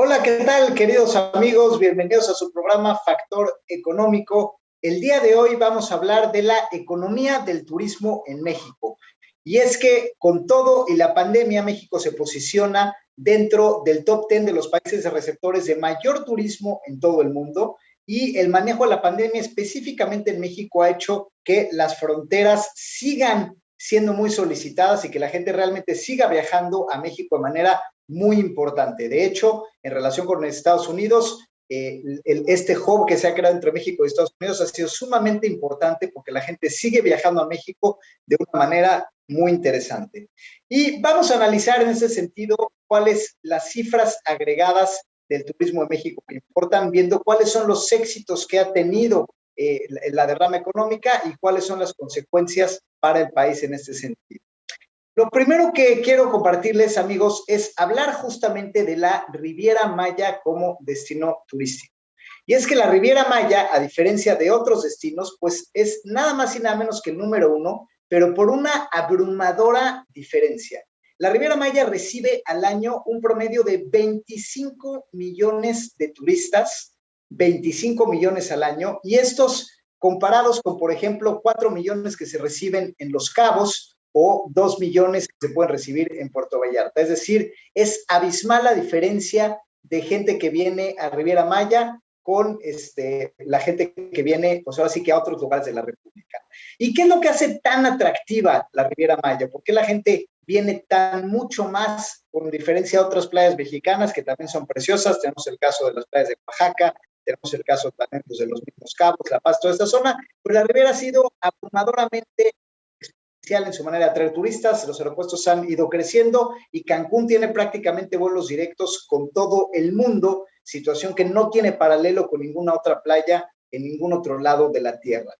Hola, ¿qué tal, queridos amigos? Bienvenidos a su programa Factor Económico. El día de hoy vamos a hablar de la economía del turismo en México. Y es que con todo y la pandemia, México se posiciona dentro del top 10 de los países receptores de mayor turismo en todo el mundo. Y el manejo de la pandemia específicamente en México ha hecho que las fronteras sigan siendo muy solicitadas y que la gente realmente siga viajando a México de manera muy importante. De hecho, en relación con Estados Unidos, este hub que se ha creado entre México y Estados Unidos ha sido sumamente importante porque la gente sigue viajando a México de una manera muy interesante. Y vamos a analizar en ese sentido cuáles las cifras agregadas del turismo de México que importan, viendo cuáles son los éxitos que ha tenido la derrama económica y cuáles son las consecuencias para el país en este sentido. Lo primero que quiero compartirles, amigos, es hablar justamente de la Riviera Maya como destino turístico. Y es que la Riviera Maya, a diferencia de otros destinos, pues es nada más y nada menos que el número uno, pero por una abrumadora diferencia. La Riviera Maya recibe al año un promedio de 25 millones de turistas, 25 millones al año, y estos comparados con, por ejemplo, 4 millones que se reciben en Los Cabos, o 2 millones que se pueden recibir en Puerto Vallarta. Es decir, es abismal la diferencia de gente que viene a Riviera Maya con la gente que viene, pues ahora sí que a otros lugares de la República. ¿Y qué es lo que hace tan atractiva la Riviera Maya? ¿Por qué la gente viene tan mucho más, con diferencia a otras playas mexicanas que también son preciosas? Tenemos el caso de las playas de Oaxaca, tenemos el caso también pues, de los mismos Cabos, La Paz, toda esta zona, pero la Riviera ha sido abrumadoramente en su manera de atraer turistas, los aeropuertos han ido creciendo y Cancún tiene prácticamente vuelos directos con todo el mundo, situación que no tiene paralelo con ninguna otra playa en ningún otro lado de la Tierra.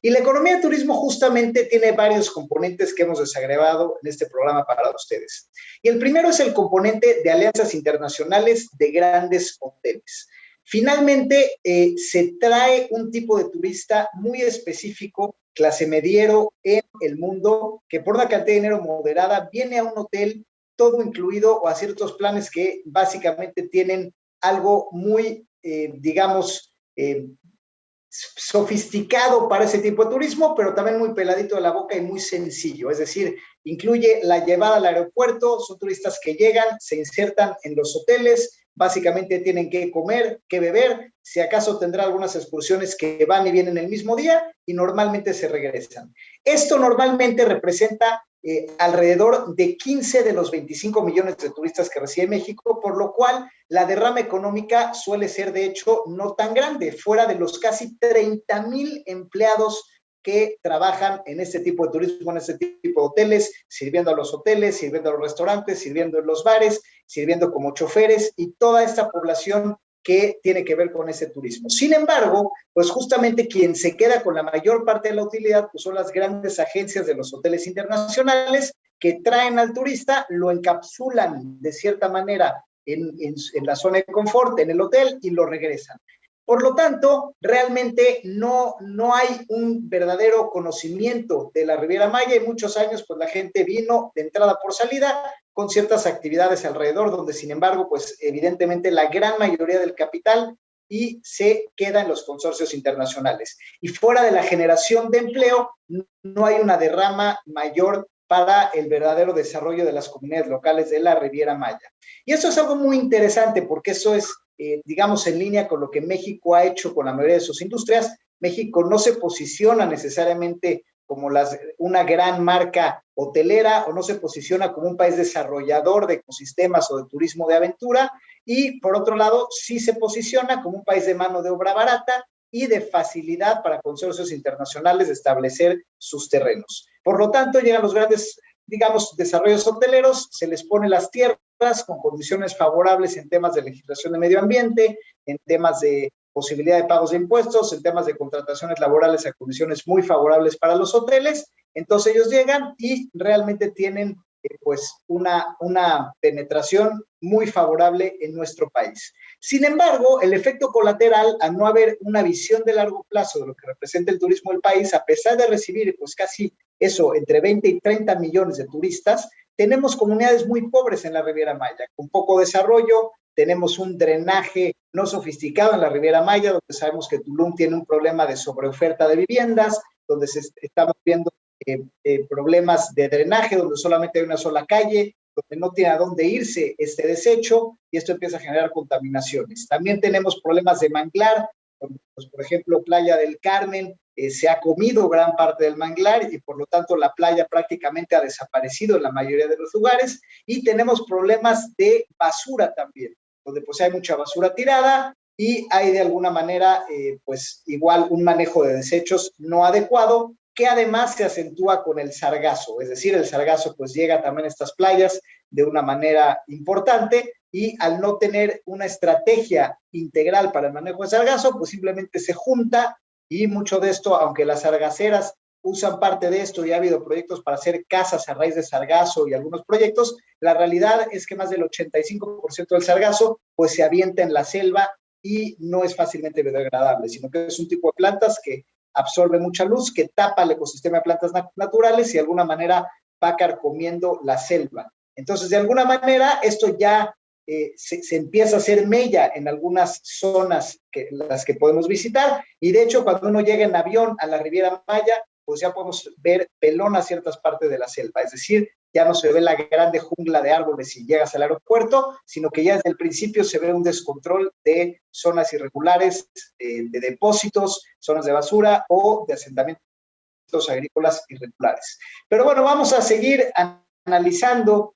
Y la economía de turismo justamente tiene varios componentes que hemos desagregado en este programa para ustedes. Y el primero es el componente de alianzas internacionales de grandes hoteles. Finalmente, se trae un tipo de turista muy específico, clase mediero en el mundo, que por una cantidad de dinero moderada viene a un hotel todo incluido o a ciertos planes que básicamente tienen algo muy, digamos, sofisticado para ese tipo de turismo, pero también muy peladito de la boca y muy sencillo. Es decir, incluye la llevada al aeropuerto, son turistas que llegan, se insertan en los hoteles, básicamente tienen que comer, que beber, si acaso tendrá algunas excursiones que van y vienen el mismo día y normalmente se regresan. Esto normalmente representa alrededor de 15 de los 25 millones de turistas que recibe México, por lo cual la derrama económica suele ser de hecho no tan grande, fuera de los casi 30,000 empleados que trabajan en este tipo de turismo, en este tipo de hoteles, sirviendo a los hoteles, sirviendo a los restaurantes, sirviendo en los bares, sirviendo como choferes y toda esta población que tiene que ver con ese turismo. Sin embargo, pues justamente quien se queda con la mayor parte de la utilidad pues son las grandes agencias de los hoteles internacionales que traen al turista, lo encapsulan de cierta manera en la zona de confort, en el hotel, y lo regresan. Por lo tanto, realmente no hay un verdadero conocimiento de la Riviera Maya y muchos años pues la gente vino de entrada por salida con ciertas actividades alrededor, donde sin embargo pues evidentemente la gran mayoría del capital y se queda en los consorcios internacionales. Y fuera de la generación de empleo, no hay una derrama mayor para el verdadero desarrollo de las comunidades locales de la Riviera Maya. Y eso es algo muy interesante porque eso es, digamos, en línea con lo que México ha hecho con la mayoría de sus industrias. México no se posiciona necesariamente como una gran marca hotelera o no se posiciona como un país desarrollador de ecosistemas o de turismo de aventura, y por otro lado sí se posiciona como un país de mano de obra barata y de facilidad para consorcios internacionales de establecer sus terrenos. Por lo tanto, llegan los grandes, digamos, desarrollos hoteleros, se les pone las tierras con condiciones favorables en temas de legislación de medio ambiente, en temas de posibilidad de pagos de impuestos, en temas de contrataciones laborales a condiciones muy favorables para los hoteles. Entonces ellos llegan y realmente tienen pues una penetración muy favorable en nuestro país. Sin embargo, el efecto colateral, al no haber una visión de largo plazo de lo que representa el turismo del país, a pesar de recibir pues casi eso, entre 20 y 30 millones de turistas, tenemos comunidades muy pobres en la Riviera Maya, con poco desarrollo, tenemos un drenaje no sofisticado en la Riviera Maya, donde sabemos que Tulum tiene un problema de sobreoferta de viviendas, donde estamos viendo problemas de drenaje, donde solamente hay una sola calle, donde no tiene a dónde irse este desecho, y esto empieza a generar contaminaciones. También tenemos problemas de manglar, donde, pues, por ejemplo, Playa del Carmen, se ha comido gran parte del manglar y por lo tanto la playa prácticamente ha desaparecido en la mayoría de los lugares, y tenemos problemas de basura también, donde pues hay mucha basura tirada y hay de alguna manera pues igual un manejo de desechos no adecuado, que además se acentúa con el sargazo, es decir, el sargazo pues llega también a estas playas de una manera importante, y al no tener una estrategia integral para el manejo de sargazo, pues simplemente se junta, y mucho de esto, aunque las sargaceras usan parte de esto y ha habido proyectos para hacer casas a raíz de sargazo y algunos proyectos, la realidad es que más del 85% del sargazo pues se avienta en la selva y no es fácilmente biodegradable, sino que es un tipo de plantas que absorbe mucha luz, que tapa el ecosistema de plantas naturales y de alguna manera va carcomiendo la selva. Entonces, de alguna manera, esto ya se empieza a hacer mella en algunas zonas las que podemos visitar, y de hecho, cuando uno llega en avión a la Riviera Maya, pues ya podemos ver pelonas ciertas partes de la selva, es decir, ya no se ve la grande jungla de árboles si llegas al aeropuerto, sino que ya desde el principio se ve un descontrol de zonas irregulares, de depósitos, zonas de basura o de asentamientos agrícolas irregulares. Pero bueno, vamos a seguir analizando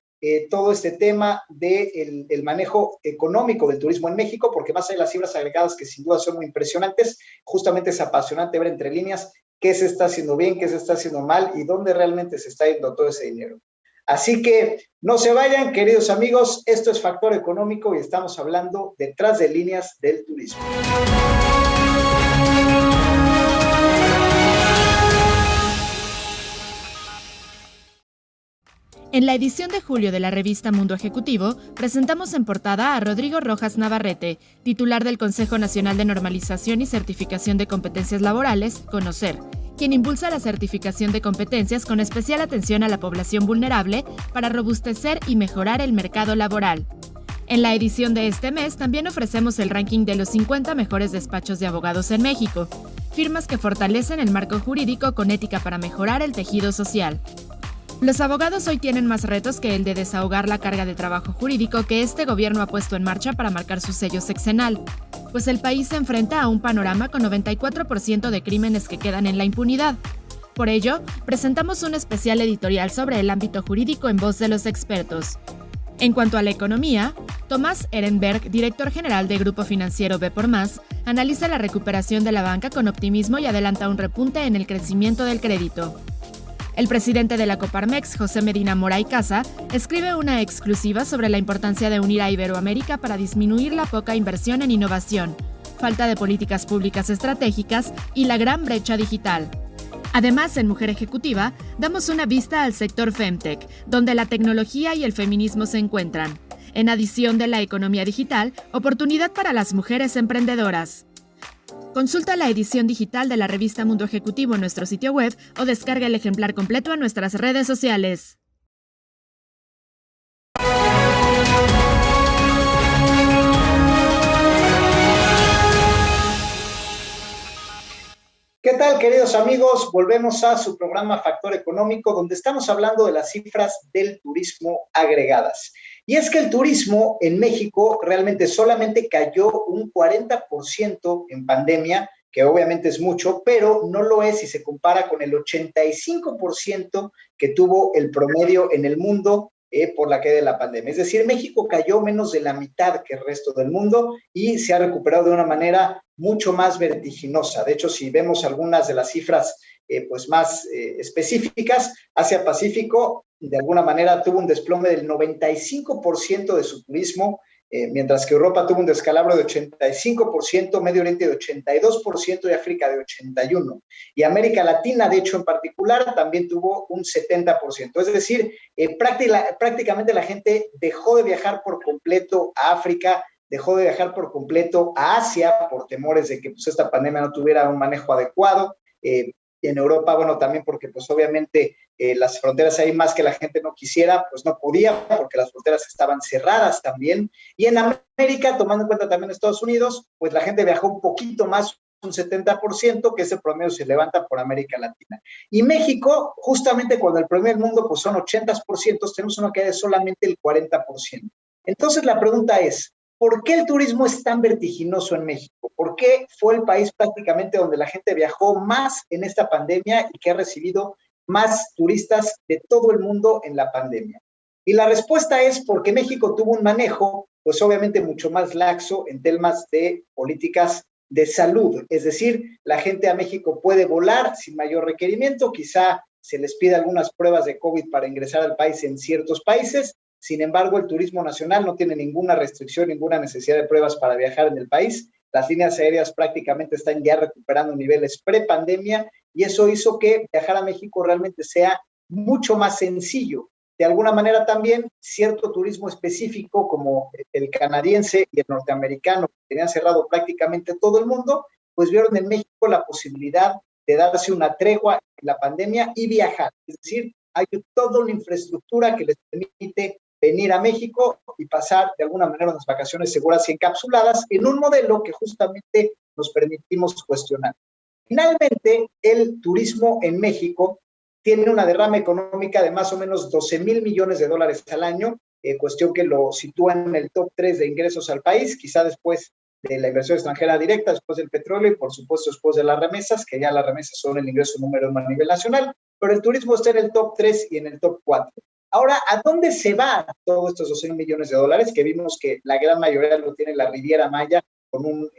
todo este tema del manejo económico del turismo en México, porque más allá de las cifras agregadas, que sin duda son muy impresionantes, justamente es apasionante ver entre líneas qué se está haciendo bien, qué se está haciendo mal y dónde realmente se está yendo todo ese dinero. Así que no se vayan, queridos amigos, esto es Factor Económico y estamos hablando detrás de líneas del turismo. En la edición de julio de la revista Mundo Ejecutivo, presentamos en portada a Rodrigo Rojas Navarrete, titular del Consejo Nacional de Normalización y Certificación de Competencias Laborales, CONOCER, quien impulsa la certificación de competencias con especial atención a la población vulnerable para robustecer y mejorar el mercado laboral. En la edición de este mes también ofrecemos el ranking de los 50 mejores despachos de abogados en México, firmas que fortalecen el marco jurídico con ética para mejorar el tejido social. Los abogados hoy tienen más retos que el de desahogar la carga de trabajo jurídico que este gobierno ha puesto en marcha para marcar su sello sexenal, pues el país se enfrenta a un panorama con 94% de crímenes que quedan en la impunidad. Por ello, presentamos un especial editorial sobre el ámbito jurídico en voz de los expertos. En cuanto a la economía, Tomás Ehrenberg, director general de Grupo Financiero B por Más, analiza la recuperación de la banca con optimismo y adelanta un repunte en el crecimiento del crédito. El presidente de la Coparmex, José Medina Mora y Casa, escribe una exclusiva sobre la importancia de unir a Iberoamérica para disminuir la poca inversión en innovación, falta de políticas públicas estratégicas y la gran brecha digital. Además, en Mujer Ejecutiva, damos una vista al sector Femtech, donde la tecnología y el feminismo se encuentran. En adición de la economía digital, oportunidad para las mujeres emprendedoras. Consulta la edición digital de la revista Mundo Ejecutivo en nuestro sitio web o descarga el ejemplar completo en nuestras redes sociales. ¿Qué tal, queridos amigos? Volvemos a su programa Factor Económico, donde estamos hablando de las cifras del turismo agregadas. Y es que el turismo en México realmente solamente cayó un 40% en pandemia, que obviamente es mucho, pero no lo es si se compara con el 85% que tuvo el promedio en el mundo por la caída de la pandemia. Es decir, México cayó menos de la mitad que el resto del mundo y se ha recuperado de una manera mucho más vertiginosa. De hecho, si vemos algunas de las cifras pues más específicas, Asia-Pacífico de alguna manera tuvo un desplome del 95% de su turismo, mientras que Europa tuvo un descalabro de 85%, Medio Oriente de 82% y África de 81%. Y América Latina, de hecho, en particular, también tuvo un 70%. Es decir, prácticamente la gente dejó de viajar por completo a África, dejó de viajar por completo a Asia por temores de que pues, esta pandemia no tuviera un manejo adecuado. y en Europa, bueno, también porque pues obviamente las fronteras ahí más que la gente no quisiera, pues no podía porque las fronteras estaban cerradas también. Y en América, tomando en cuenta también Estados Unidos, pues la gente viajó un poquito más, un 70%, que ese promedio se levanta por América Latina. Y México, justamente cuando el promedio del mundo pues son 80%, tenemos una caída de solamente el 40%. Entonces la pregunta es, ¿por qué el turismo es tan vertiginoso en México? ¿Por qué fue el país prácticamente donde la gente viajó más en esta pandemia y que ha recibido más turistas de todo el mundo en la pandemia? Y la respuesta es porque México tuvo un manejo, pues obviamente mucho más laxo en temas de políticas de salud. Es decir, la gente a México puede volar sin mayor requerimiento, quizá se les pide algunas pruebas de COVID para ingresar al país en ciertos países. Sin embargo, el turismo nacional no tiene ninguna restricción, ninguna necesidad de pruebas para viajar en el país. Las líneas aéreas prácticamente están ya recuperando niveles pre-pandemia y eso hizo que viajar a México realmente sea mucho más sencillo. De alguna manera también cierto turismo específico como el canadiense y el norteamericano, que tenían cerrado prácticamente todo el mundo, pues vieron en México la posibilidad de darse una tregua en la pandemia y viajar. Es decir, hay toda una infraestructura que les permite venir a México y pasar de alguna manera unas vacaciones seguras y encapsuladas en un modelo que justamente nos permitimos cuestionar. Finalmente, el turismo en México tiene una derrama económica de más o menos 12,000 millones de dólares al año, cuestión que lo sitúa en el top 3 de ingresos al país, quizá después de la inversión extranjera directa, después del petróleo y por supuesto después de las remesas, que ya las remesas son el ingreso número uno a nivel nacional, pero el turismo está en el top 3 y en el top 4. Ahora, ¿a dónde se van todos estos 12,000 millones de dólares? Que vimos que la gran mayoría lo tiene la Riviera Maya, con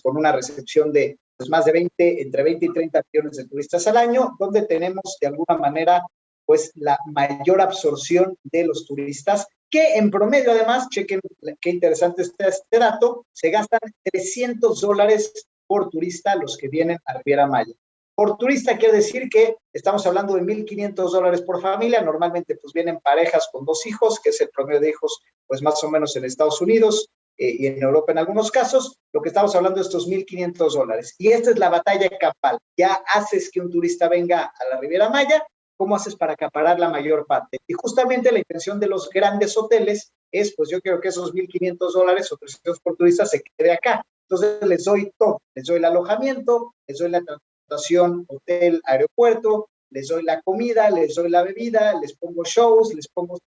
una recepción de pues, más de entre 20 y 30 millones de turistas al año, donde tenemos de alguna manera pues la mayor absorción de los turistas, que en promedio además, chequen qué interesante está este dato, se gastan $300 por turista los que vienen a Riviera Maya. Por turista quiere decir que estamos hablando de $1,500 por familia, normalmente pues vienen parejas con 2 hijos, que es el promedio de hijos pues más o menos en Estados Unidos y en Europa en algunos casos, lo que estamos hablando de estos $1,500. Y esta es la batalla campal, ya haces que un turista venga a la Riviera Maya, ¿cómo haces para acaparar la mayor parte? Y justamente la intención de los grandes hoteles es, pues yo quiero que esos $1,500 o 300 por turista se quede acá. Entonces les doy todo, les doy el alojamiento, les doy la transportación, hotel, aeropuerto, les doy la comida, les doy la bebida, les pongo shows, les pongo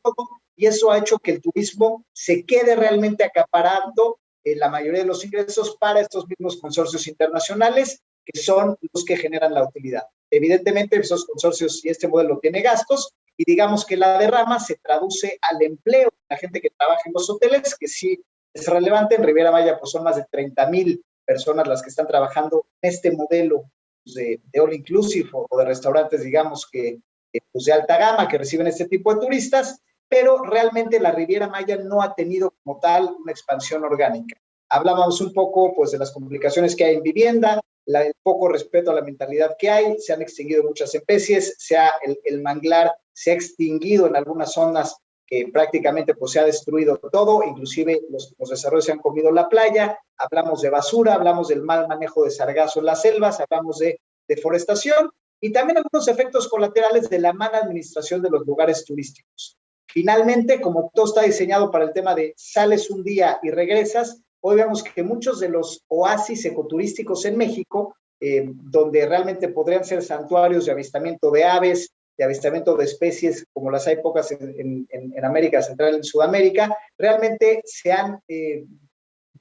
todo, y eso ha hecho que el turismo se quede realmente acaparando la mayoría de los ingresos para estos mismos consorcios internacionales, que son los que generan la utilidad. Evidentemente, esos consorcios y este modelo tiene gastos, y digamos que la derrama se traduce al empleo de la gente que trabaja en los hoteles, que sí es relevante. En Riviera Maya pues son más de 30,000 personas las que están trabajando en este modelo pues, de all inclusive o de restaurantes, digamos, que pues, de alta gama, que reciben este tipo de turistas, pero realmente la Riviera Maya no ha tenido como tal una expansión orgánica. Hablábamos un poco pues, de las complicaciones que hay en vivienda, el poco respeto a la mentalidad que hay, se han extinguido muchas especies, el manglar se ha extinguido en algunas zonas que prácticamente pues, se ha destruido todo, inclusive los desarrollos se han comido la playa, hablamos de basura, hablamos del mal manejo de sargazo en las selvas, hablamos de deforestación y también algunos efectos colaterales de la mala administración de los lugares turísticos. Finalmente, como todo está diseñado para el tema de sales un día y regresas, hoy vemos que muchos de los oasis ecoturísticos en México, donde realmente podrían ser santuarios de avistamiento de aves, de avistamiento de especies, como las hay pocas en América Central y en Sudamérica, realmente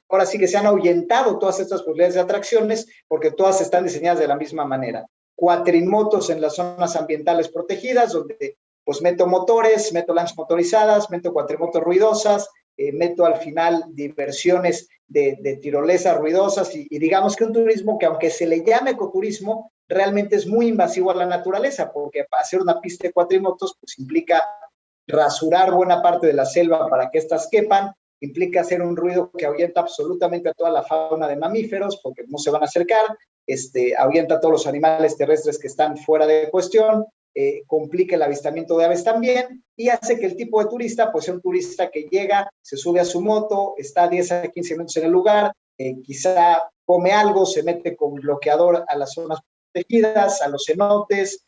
ahora sí que se han ahuyentado todas estas posibilidades de atracciones, porque todas están diseñadas de la misma manera. Cuatrimotos en las zonas ambientales protegidas, donde pues meto motores, meto lanchas motorizadas, meto cuatrimotos ruidosas, meto al final diversiones de tirolesas ruidosas y digamos que un turismo que aunque se le llame ecoturismo, realmente es muy invasivo a la naturaleza, porque hacer una pista de cuatrimotos pues implica rasurar buena parte de la selva para que éstas quepan, implica hacer un ruido que ahuyenta absolutamente a toda la fauna de mamíferos, porque no se van a acercar, ahuyenta a todos los animales terrestres que están fuera de cuestión, complica el avistamiento de aves también y hace que el tipo de turista pues sea un turista que llega, se sube a su moto, está 10 a 15 minutos en el lugar, quizá come algo, se mete con bloqueador a las zonas protegidas, a los cenotes,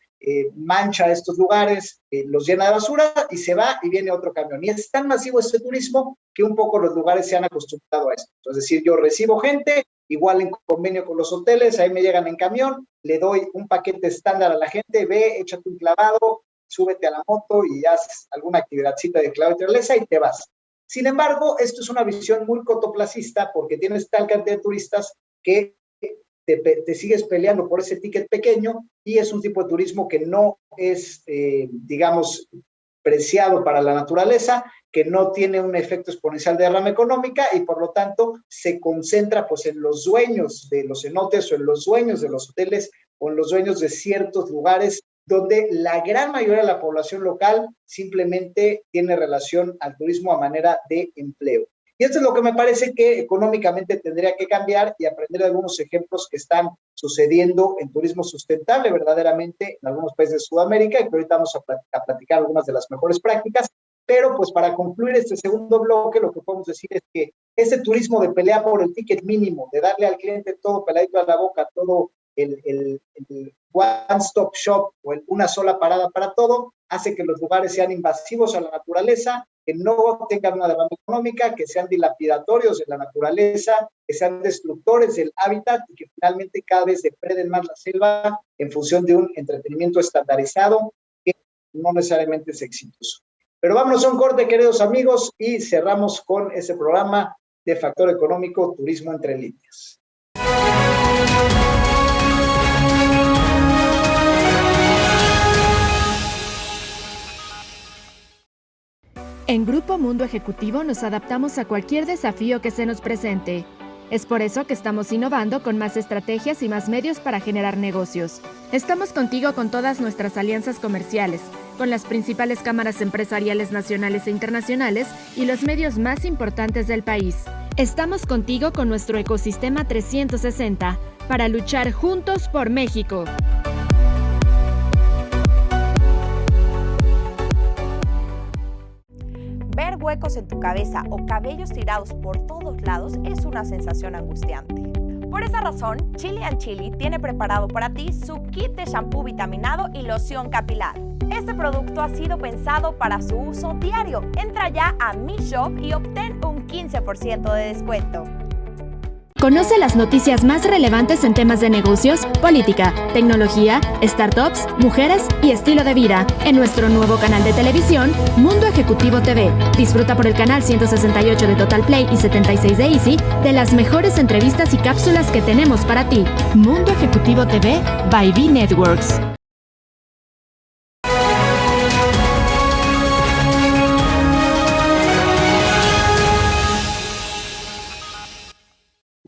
mancha estos lugares, los llena de basura y se va y viene otro camión. Y es tan masivo este turismo que un poco los lugares se han acostumbrado a esto. Es decir, yo recibo gente, igual en convenio con los hoteles, ahí me llegan en camión, le doy un paquete estándar a la gente, ve, échate un clavado, súbete a la moto y haz alguna actividadcita de clavado de naturaleza y te vas. Sin embargo, esto es una visión muy cortoplacista porque tienes tal cantidad de turistas que te sigues peleando por ese ticket pequeño y es un tipo de turismo que no es, digamos, preciado para la naturaleza, que no tiene un efecto exponencial de derrama económica y por lo tanto se concentra pues en los dueños de los cenotes o en los dueños de los hoteles o en los dueños de ciertos lugares donde la gran mayoría de la población local simplemente tiene relación al turismo a manera de empleo. Y esto es lo que me parece que económicamente tendría que cambiar y aprender de algunos ejemplos que están sucediendo en turismo sustentable verdaderamente en algunos países de Sudamérica y que ahorita vamos a platicar algunas de las mejores prácticas. Pero pues para concluir este segundo bloque, lo que podemos decir es que este turismo de pelea por el ticket mínimo, de darle al cliente todo peladito a la boca, todo el one-stop shop o una sola parada para todo, hace que los lugares sean invasivos a la naturaleza, que no tengan una derrama económica, que sean dilapidatorios de la naturaleza, que sean destructores del hábitat y que finalmente cada vez depreden más la selva en función de un entretenimiento estandarizado que no necesariamente es exitoso. Pero vámonos a un corte, queridos amigos, y cerramos con ese programa de Factor Económico, Turismo Entre Líneas. En Grupo Mundo Ejecutivo nos adaptamos a cualquier desafío que se nos presente. Es por eso que estamos innovando con más estrategias y más medios para generar negocios. Estamos contigo con todas nuestras alianzas comerciales, con las principales cámaras empresariales nacionales e internacionales y los medios más importantes del país. Estamos contigo con nuestro ecosistema 360 para luchar juntos por México. Ver huecos en tu cabeza o cabellos tirados por todos lados es una sensación angustiante. Por esa razón, Chili & Chili tiene preparado para ti su kit de shampoo vitaminado y loción capilar. Este producto ha sido pensado para su uso diario. Entra ya a Mi Shop y obtén un 15% de descuento. Conoce las noticias más relevantes en temas de negocios, política, tecnología, startups, mujeres y estilo de vida en nuestro nuevo canal de televisión, Mundo Ejecutivo TV. Disfruta por el canal 168 de Total Play y 76 de Easy de las mejores entrevistas y cápsulas que tenemos para ti. Mundo Ejecutivo TV by V Networks.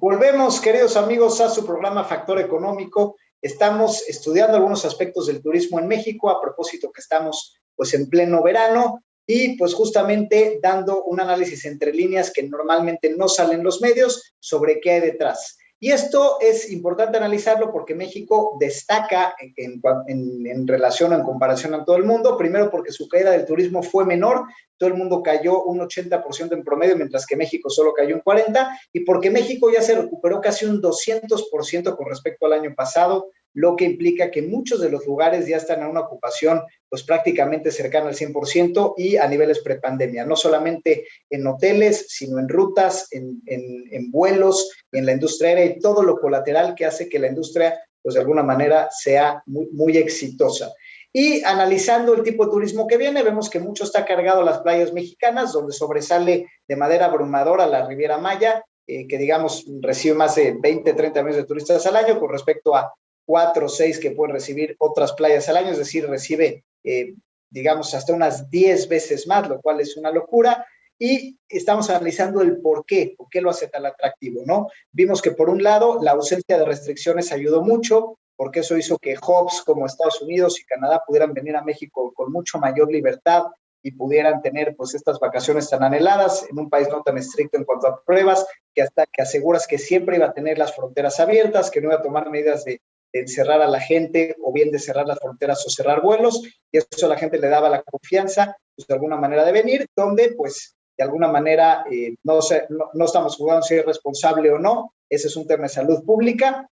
Volvemos, queridos amigos, a su programa Factor Económico. Estamos estudiando algunos aspectos del turismo en México, a propósito que estamos pues en pleno verano y pues justamente dando un análisis entre líneas que normalmente no salen los medios sobre qué hay detrás. Y esto es importante analizarlo porque México destaca en relación o en comparación a todo el mundo. Primero porque su caída del turismo fue menor, todo el mundo cayó un 80% en promedio, mientras que México solo cayó un 40%, y porque México ya se recuperó casi un 200% con respecto al año pasado, lo que implica que muchos de los lugares ya están en una ocupación pues prácticamente cercana al 100% y a niveles prepandemia, no solamente en hoteles, sino en rutas, en vuelos, en la industria aérea y todo lo colateral que hace que la industria pues de alguna manera sea muy, muy exitosa. Y analizando el tipo de turismo que viene, vemos que mucho está cargado a las playas mexicanas, donde sobresale de manera abrumadora la Riviera Maya, que digamos recibe más de 20, 30 millones de turistas al año con respecto a 4 o 6 que pueden recibir otras playas al año, es decir, recibe, digamos, hasta unas 10 veces más, lo cual es una locura. Y estamos analizando el por qué lo hace tan atractivo, ¿no? Vimos que por un lado la ausencia de restricciones ayudó mucho, porque eso hizo que hubs como Estados Unidos y Canadá pudieran venir a México con mucho mayor libertad y pudieran tener pues estas vacaciones tan anheladas en un país no tan estricto en cuanto a pruebas, que aseguras que siempre iba a tener las fronteras abiertas, que no iba a tomar medidas de encerrar a la gente o bien de cerrar las fronteras o cerrar vuelos, y eso a la gente le daba la confianza pues, de alguna manera de venir, donde pues de alguna manera no estamos jugando si es responsable o no, ese es un tema de salud pública,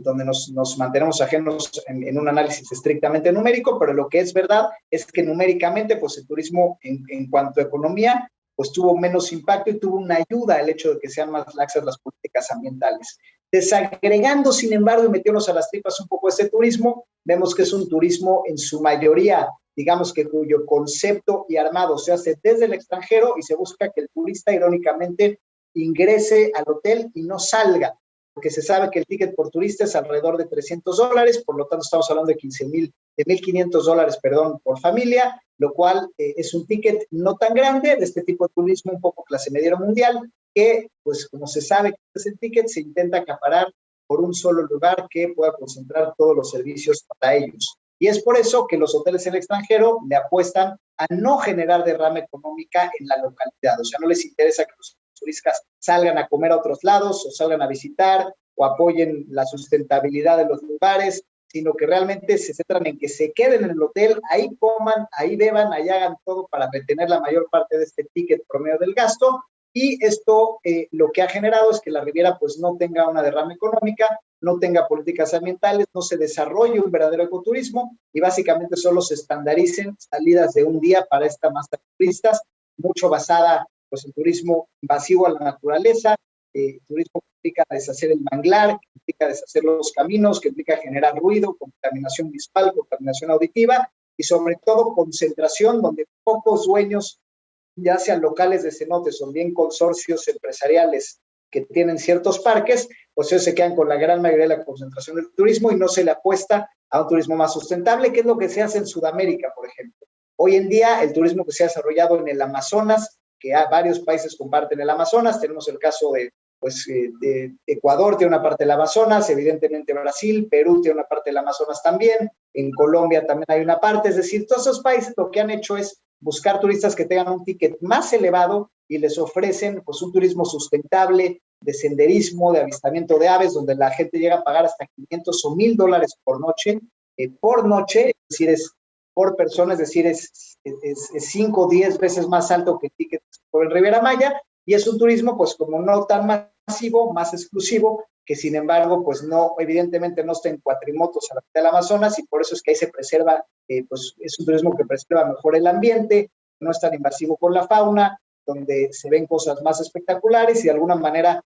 donde nos mantenemos ajenos en un análisis estrictamente numérico, pero lo que es verdad es que numéricamente, pues el turismo en cuanto a economía, pues tuvo menos impacto y tuvo una ayuda el hecho de que sean más laxas las políticas ambientales. Desagregando, sin embargo, y metiéndonos a las tripas un poco este turismo, vemos que es un turismo en su mayoría, digamos que cuyo concepto y armado se hace desde el extranjero y se busca que el turista, irónicamente, ingrese al hotel y no salga, porque se sabe que el ticket por turista es alrededor de $300, por lo tanto estamos hablando de $1,500, perdón, por familia, lo cual es un ticket no tan grande de este tipo de turismo, un poco clase media mundial, que, pues como se sabe que es el ticket, se intenta acaparar por un solo lugar que pueda concentrar todos los servicios para ellos. Y es por eso que los hoteles en el extranjero le apuestan a no generar derrama económica en la localidad. O sea, no les interesa que los turistas salgan a comer a otros lados o salgan a visitar o apoyen la sustentabilidad de los lugares, sino que realmente se centran en que se queden en el hotel, ahí coman, ahí beban, ahí hagan todo para retener la mayor parte de este ticket promedio del gasto. Y esto lo que ha generado es que la Riviera pues no tenga una derrama económica, no tenga políticas ambientales, no se desarrolle un verdadero ecoturismo y básicamente solo se estandaricen salidas de un día para esta masa de turistas, mucho basada pues en turismo invasivo a la naturaleza, turismo que implica deshacer el manglar, que implica deshacer los caminos, que implica generar ruido, contaminación visual, contaminación auditiva y sobre todo concentración donde pocos dueños, ya sean locales de cenotes o bien consorcios empresariales que tienen ciertos parques, pues ellos se quedan con la gran mayoría de la concentración del turismo y no se le apuesta a un turismo más sustentable, que es lo que se hace en Sudamérica, por ejemplo. Hoy en día, el turismo que se ha desarrollado en el Amazonas, que varios países comparten el Amazonas, tenemos el caso de Ecuador tiene una parte del Amazonas, evidentemente Brasil, Perú tiene una parte del Amazonas también, en Colombia también hay una parte, es decir, todos esos países lo que han hecho es buscar turistas que tengan un ticket más elevado y les ofrecen pues un turismo sustentable, de senderismo, de avistamiento de aves, donde la gente llega a pagar hasta $500 o $1,000 por noche, es decir, es por persona, es decir, es 5 o 10 veces más alto que el ticket por el Riviera Maya, y es un turismo pues como no tan masivo, más exclusivo, que sin embargo pues no, evidentemente no está en cuatrimotos a la mitad del Amazonas y por eso es que ahí se preserva, pues es un turismo que preserva mejor el ambiente, no es tan invasivo con la fauna, donde se ven cosas más espectaculares y de alguna manera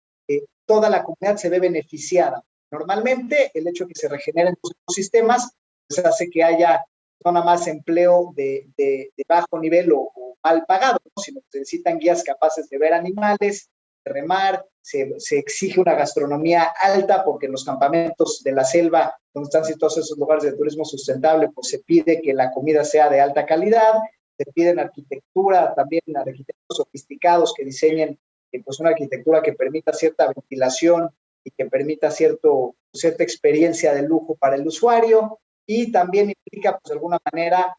toda la comunidad se ve beneficiada. Normalmente el hecho de que se regeneren los ecosistemas pues hace que haya no nada más empleo de bajo nivel o mal pagado, ¿no? Sino que se necesitan guías capaces de ver animales, de remar, se exige una gastronomía alta porque en los campamentos de la selva, donde están situados esos lugares de turismo sustentable, pues se pide que la comida sea de alta calidad, se piden arquitectura, también arquitectos sofisticados que diseñen pues una arquitectura que permita cierta ventilación y que permita cierta experiencia de lujo para el usuario, y también implica, pues de alguna manera,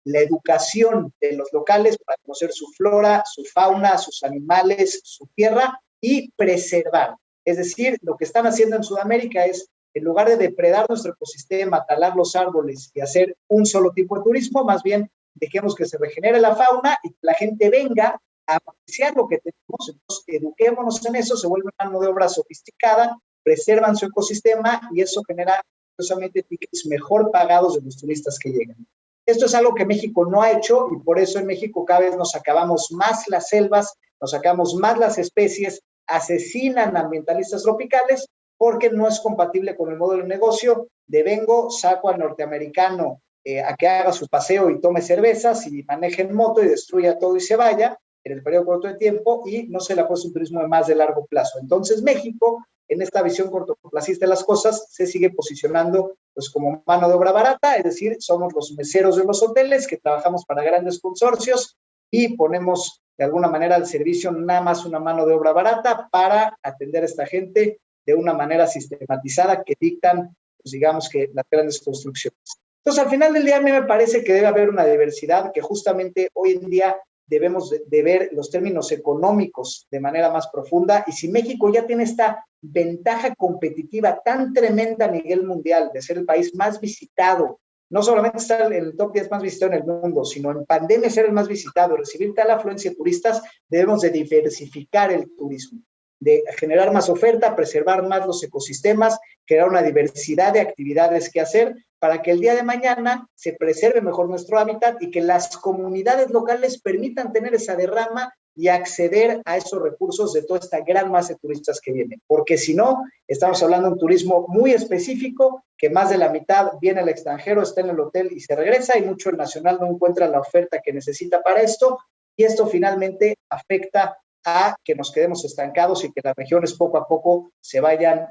la educación de los locales para conocer su flora, su fauna, sus animales, su tierra y preservar. Es decir, lo que están haciendo en Sudamérica es, en lugar de depredar nuestro ecosistema, talar los árboles y hacer un solo tipo de turismo, más bien dejemos que se regenere la fauna y que la gente venga a apreciar lo que tenemos. Entonces, eduquémonos en eso, se vuelve una mano de obra sofisticada, preservan su ecosistema y eso genera precisamente tickets mejor pagados de los turistas que llegan. Esto es algo que México no ha hecho y por eso en México cada vez nos acabamos más las selvas, nos sacamos más las especies, asesinan ambientalistas tropicales porque no es compatible con el modelo de negocio de vengo, saco al norteamericano a que haga su paseo y tome cervezas y maneje en moto y destruya todo y se vaya en el periodo corto de tiempo y no se le ha puesto un turismo de más de largo plazo. Entonces México, en esta visión cortoplacista de las cosas, se sigue posicionando pues como mano de obra barata, es decir, somos los meseros de los hoteles que trabajamos para grandes consorcios y ponemos de alguna manera al servicio nada más una mano de obra barata para atender a esta gente de una manera sistematizada que dictan, pues digamos que las grandes construcciones. Entonces, al final del día a mí me parece que debe haber una diversidad, que justamente hoy en día debemos de ver los términos económicos de manera más profunda, y si México ya tiene esta ventaja competitiva tan tremenda a nivel mundial de ser el país más visitado, no solamente estar en el top 10 más visitado en el mundo, sino en pandemia ser el más visitado, recibir tal afluencia de turistas, debemos de diversificar el turismo. de generar más oferta, preservar más los ecosistemas, crear una diversidad de actividades que hacer para que el día de mañana se preserve mejor nuestro hábitat y que las comunidades locales permitan tener esa derrama y acceder a esos recursos de toda esta gran masa de turistas que vienen. Porque si no, estamos hablando de un turismo muy específico, que más de la mitad viene al extranjero, está en el hotel y se regresa, y mucho el nacional no encuentra la oferta que necesita para esto, y esto finalmente afecta a que nos quedemos estancados y que las regiones poco a poco se vayan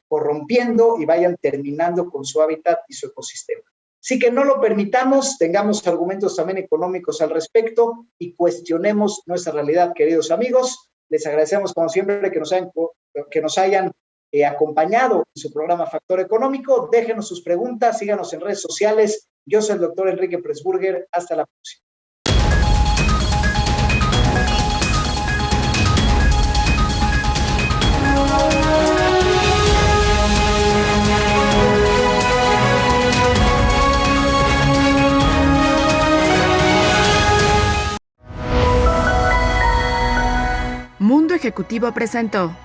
corrompiendo y vayan terminando con su hábitat y su ecosistema. Así que no lo permitamos, tengamos argumentos también económicos al respecto y cuestionemos nuestra realidad, queridos amigos. Les agradecemos como siempre que nos hayan acompañado en su programa Factor Económico. Déjenos sus preguntas, síganos en redes sociales. Yo soy el doctor Enrique Pressburger. Hasta la próxima. Mundo Ejecutivo presentó